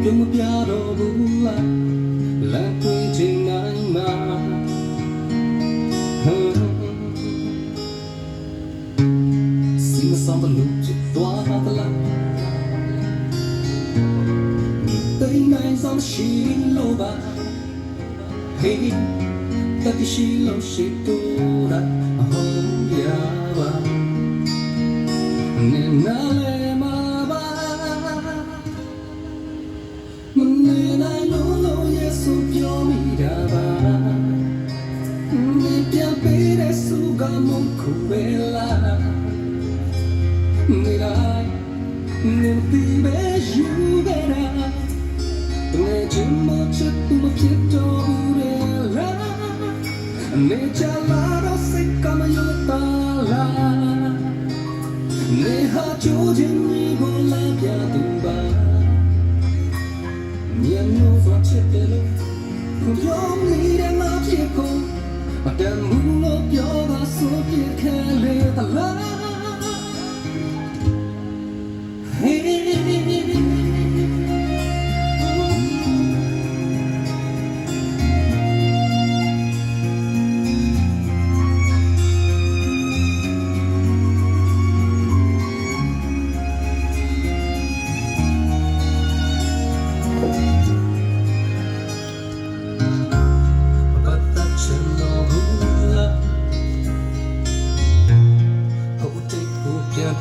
ပြုံးမပြတော့ဘူးလားလက်တွေ့ချိန်တိုင်းမှာစီမဆောင်ဘလို့ချစ်သွားသလားတိမ်နိုင်ဆောင်ရှိလို့ပါ Hey တတိရှိလို့ရှိတော့တာအဟောရပါနေနာလေမှာပါမနေနိုင်လို့ယေရှုပြောမိတာပါနေပြပေးတဲ့စုကမုန်းခုပဲလားနေလိုက်နေပြီးပဲယူခဲ့တာနေချင်မချစ်သူမဖြစ်တော့ဘူးလေနေချလာတော့စိတ်ကမယုံတာလားနေဟာချိုးခြင်းကိုလာပြသူပါမြင်လို့ဆိုချစ်တယ်လို့ပြောမိတယ်မဖြစ်ကိုမတမ်းဘူးလို့ပြောပါဆိုပြခဲလေသလား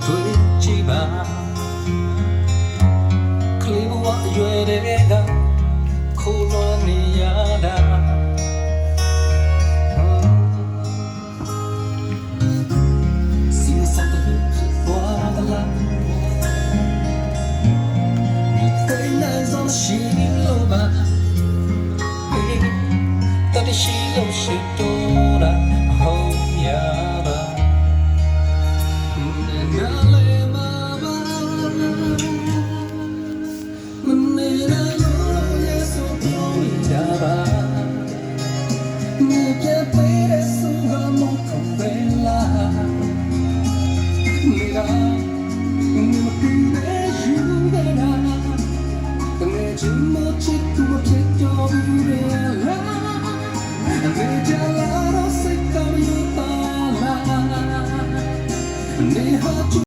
တွေ့ကြည့်ပါခလေးဘဝအရွယ်တွေကခိုးလွှမ်းနေရတာစီစပ်တဲ့ဘဝကလာဒီကိန်းနဲ့ဆုံးရှိလို့ပါတတိရှိလို့ရှိတော့တာဟောရပါ